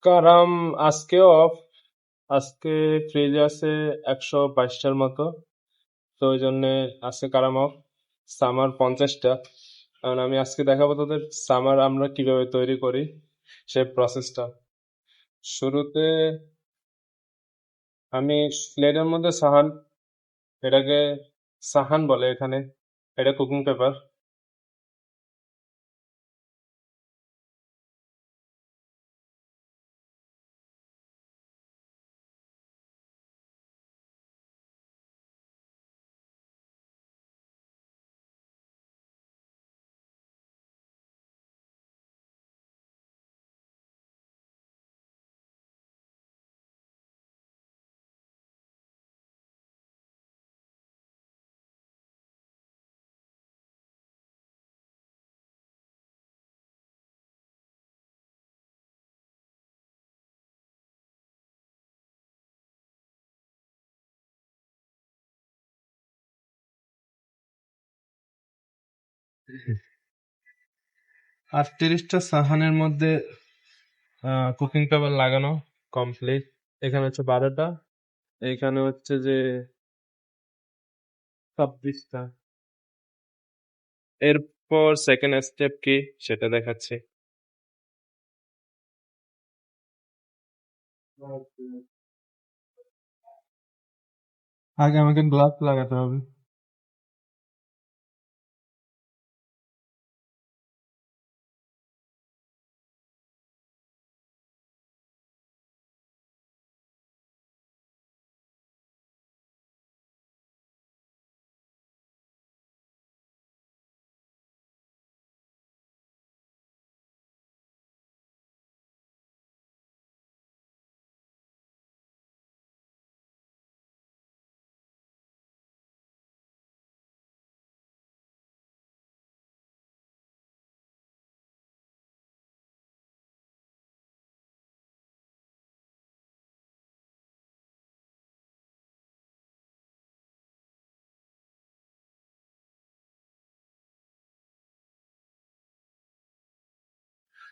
কারাম আজকেও অফ। আজকে ফ্রিজে আছে 122টার মতো, তো ওই জন্য আজকে কারাম অফ। সামার 50টা। কারণ আমি আজকে দেখাবো তোদের সামার আমরা কিভাবে তৈরি করি, সেই প্রসেসটা। শুরুতে আমি প্লেটের মধ্যে সাহান, এটাকে সাহান বলে এখানে, এটা কুকিং পেপার। আর 30টা সাহানের মধ্যে কুকিং পেপার লাগানো কমপ্লিট। এখানে হচ্ছে 12টা, এখানে হচ্ছে যে 26টা। এরপর সেকেন্ড স্টেপ কি সেটা দেখাচ্ছি। আগে আমাকে গ্লাভস লাগাতে হবে।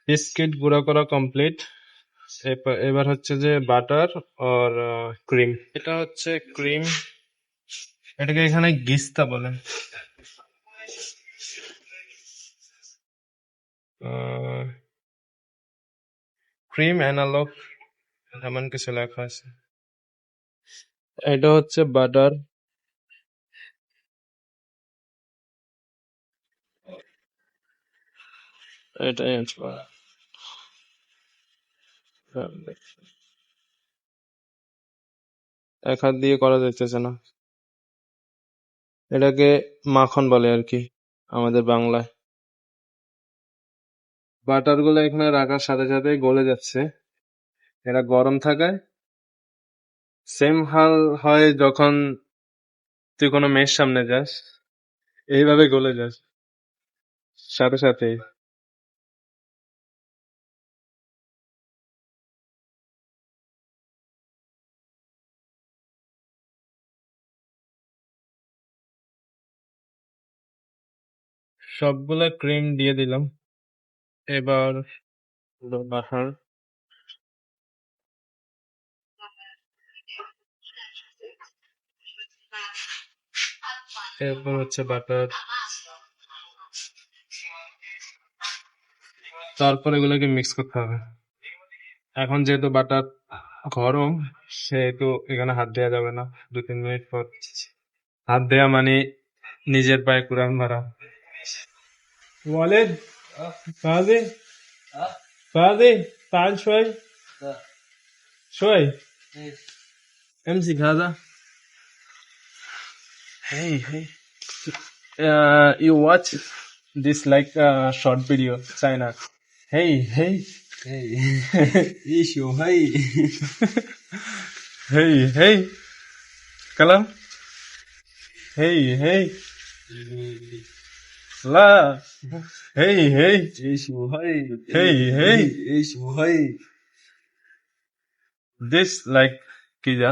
বিস্কিট গুঁড়া করা কমপ্লিট। এবার হচ্ছে যে বাটার আর ক্রিম। এটা হচ্ছে ক্রিম, এটাকে এখানে গিস্তা বলেন। ক্রিম অ্যানালগ এমন কিছু লেখা আছে। এটা হচ্ছে বাটার। এটাই হচ্ছে butter। এক হাত দিয়ে করা যাইতেছে না, এটাকে মাখন বলে আর কি আমাদের বাংলায়। বাটার গুলো এখানে রাখার সাথে সাথে গলে যাচ্ছে, এটা গরম থাকায়। সেম হাল হয় যখন তুই কোনো মেয়ের সামনে যাস, এইভাবে গলে যাস সাথে সাথে। সবগুলা ক্রিম দিয়ে দিলাম। এবার বাটার, এরপর হচ্ছে বাটার, তারপর এগুলোকে মিক্স করতে হবে। এখন যেহেতু বাটার গরম, সেহেতু এখানে হাত দেওয়া যাবে না। 2-3 মিনিট পর হাত দেওয়া মানে নিজের পায়ে কুড়াল মারা। Waleed فادي فادي تعال شوي شوي امسك هذا. Hey, you watch this like short video China. Hey ايش هاي hey كلام. hey لا hey ايش هاي hey ايش هاي this like كده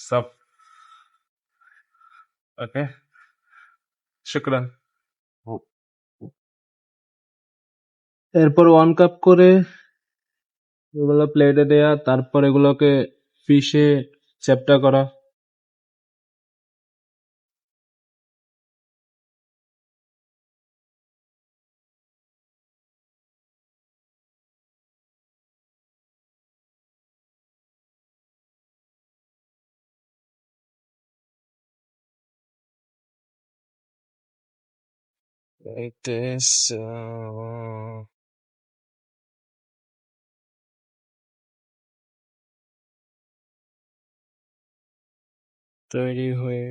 sub. okay شكرا. এরপর 1 কাপ করে এগুলো প্লেটে দেয়া, তারপর এগুলোকে পিষে চ্যাপ্টা করা। It is তৈরি হয়ে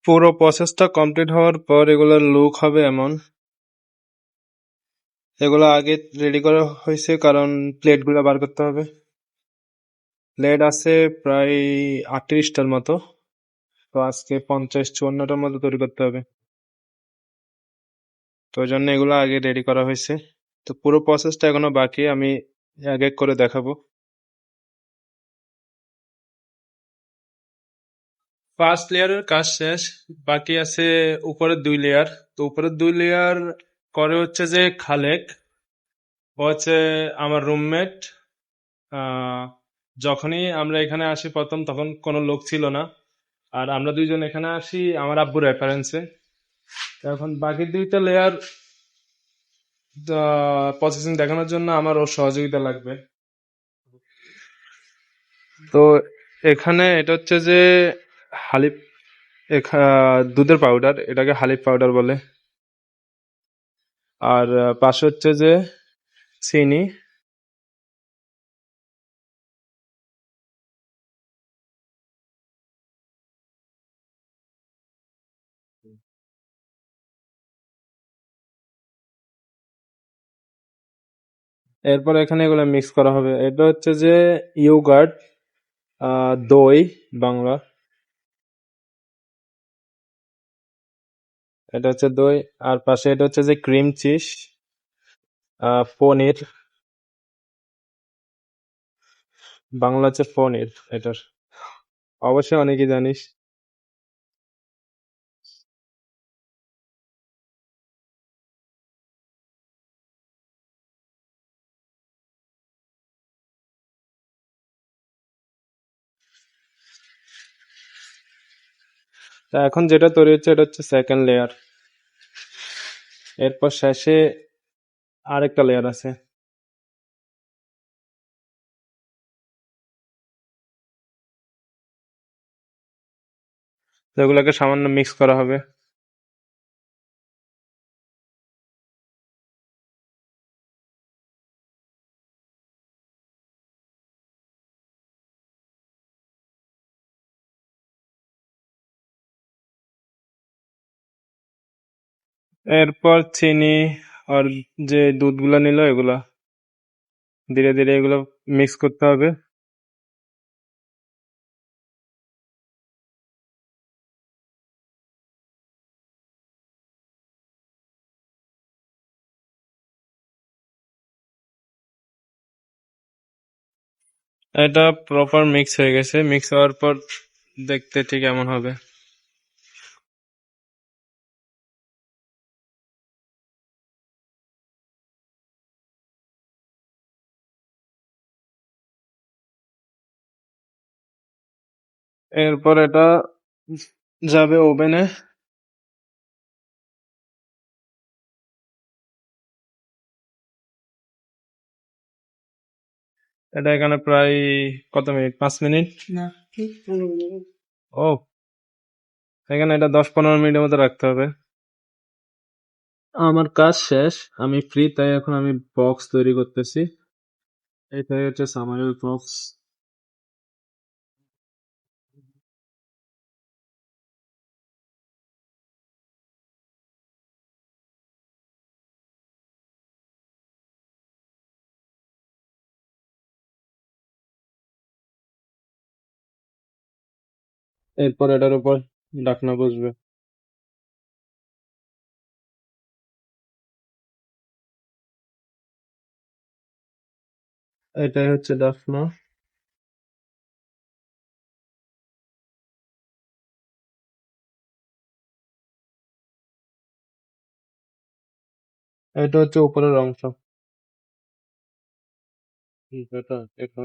পুরো প্রসেসটা কমপ্লিট হওয়ার পর এগুলোর লুক হবে এমন। এগুলো আগে রেডি করা হয়েছে কারণ প্লেটগুলো বার করতে হবে। প্লেট আছে প্রায় 38টার মতো, তো আজকে 50-54টার মতো তৈরি করতে হবে। তো ওই জন্য এগুলো আগে রেডি করা হয়েছে। তো পুরো প্রসেসটা এখনো বাকি, আমি এক এক করে দেখাবো। ফার্স্ট লেয়ারের কাজ শেষ, বাকি আছে উপরের 2 লেয়ার। তো উপরের 2 লেয়ার করে হচ্ছে যে খালেক, ও হচ্ছে আমার রুমমেট। যখনই আমরা এখানে আসি প্রথম, তখন কোনো লোক ছিল না, আর আমরা দুইজন এখানে আসি আমার আব্বুর রেফারেন্সে। এখন বাকি 2টা লেয়ার প্রসেসিং দেখানোর জন্য আমার ওর সহযোগিতা লাগবে। তো এখানে এটা হচ্ছে যে হালিব, দুধের পাউডার, এটাকে হালিব পাউডার বলে। আর পাশে হচ্ছে যে চিনি। এরপর এখানে এগুলো মিক্স করা হবে। এটা হচ্ছে যে ইয়োগার্ট, দই বাংলা। এটা হচ্ছে দই। আর পাশে এটা হচ্ছে যে ক্রিম চিজ, পনির, বাংলা হচ্ছে পনির এটার। অবশ্যই অনেকেই জানিস। তা এখন যেটা তৈরি হচ্ছে এটা হচ্ছে সেকেন্ড লেয়ার। এরপর শেষে আরেকটা লেয়ার আছে, যেগুলোকে সামান্য মিক্স করা হবে। এরপর চিনি আর যে দুধগুলা নিল এগুলা ধীরে ধীরে এগুলো মিক্স করতে হবে। এটা প্রপার মিক্স হয়ে গেছে। মিক্স হওয়ার পর দেখতে ঠিক এমন হবে। এরপর এটা যাবে ওভেনে। এটা এখানে প্রায় কত মিনিট, 5 মিনিট? ও, এখানে এটা 10-15 মিনিটের মতো রাখতে হবে। আমার কাজ শেষ, আমি ফ্রি, তাই এখন আমি বক্স তৈরি করতেছি। এটাই হচ্ছে সামারের বক্স। এরপর এটার উপর ঢাকনা বসবে। এটাই হচ্ছে ঢাকনা। এটা হচ্ছে উপরের অংশ। এটা এটা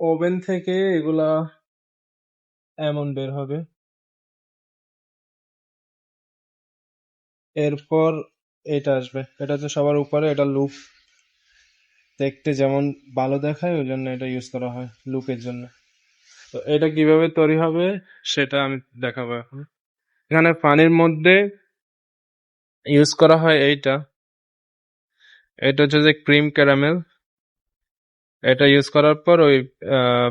ওভেন থেকে এগুলা এমন বের হবে। এরপর এটা আসবে, এটা হচ্ছে সবার উপরে, এটা লুপ দেখতে যেমন ভালো দেখায় ওই জন্য এটা ইউজ করা হয় লুপের জন্য। তো এটা কিভাবে তৈরি হবে সেটা আমি দেখাবো এখন। এখানে পানির মধ্যে ইউজ করা হয় এইটা, এটা হচ্ছে যে ক্রিম ক্যারামেল। এটা ইউজ করার পর ওই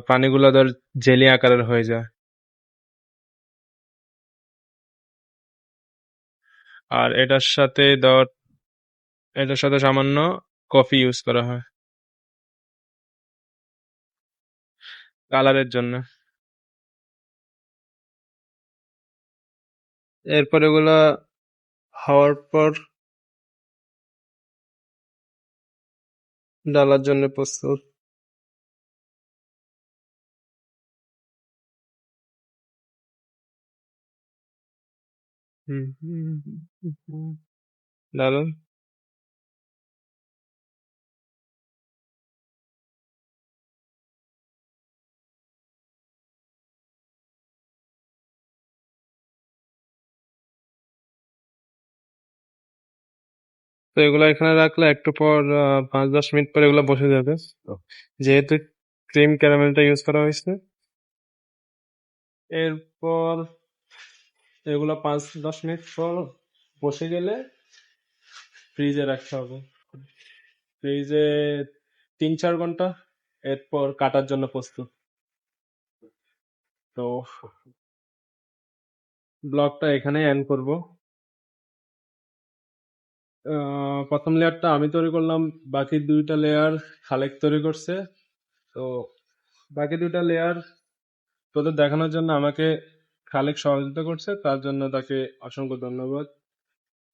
পানিগুলো ধর জেলি আকারের হয়ে যায়। আর এটার সাথে সামান্য কফি ইউজ করা হয় কালারের জন্য। এরপর এগুলা হওয়ার পর ডালার জন্য প্রস্তুত। ডালুন। তো এগুলো এখানে রাখলে একটু পর 5-10 মিনিট পর এগুলো বসে যাবে। তো যেহেতু ক্রিম ক্যারামেলটা ইউজ করা হয়েছে, এরপর এগুলো 5-10 মিনিট পর বসে গেলে ফ্রিজে রাখতে হবে। ফ্রিজে 3-4 ঘন্টা, এরপর কাটার জন্য প্রস্তুত। তো ব্লগটা এখানে এন্ড করব। প্রথম লেয়ারটা আমি তৈরি করলাম, বাকি 2টা লেয়ার খালেক তৈরি করছে। তো বাকি 2টা লেয়ার তোদের দেখানোর জন্য আমাকে খালেক সহযোগিতা করছে, তার জন্য তাকে অসংখ্য ধন্যবাদ।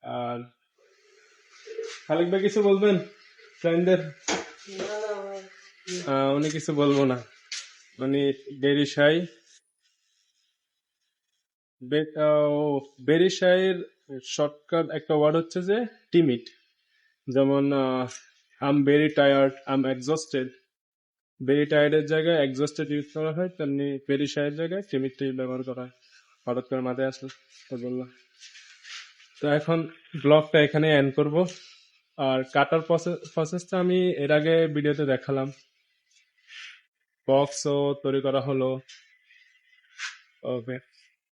আর খালেক ভাই কিছু বলবেন ফ্রেন্ডদের? উনি কিছু বলবো না, উনি ভেরি শাই। ভেরি শাইয়ের শর্টকাট একটা ওয়ার্ড হচ্ছে যে টিমিড। যেমন I am very tired, I am exhausted. Very টায়ার্ডের জায়গায় এক্সস্টেড ইউজ করা হয়, তেমনি ভেরি শাইয়ের জায়গায় টিমিডটা ব্যবহার করা হয়। হঠাৎ করে মাথায় আসলো তো বললাম। তো এখন ব্লগটা এখানে এন্ড করব। আর কাটার প্রসেসটা আমি এর আগে ভিডিওতে দেখালাম। বক্সও তৈরি করা হলো। ওকে।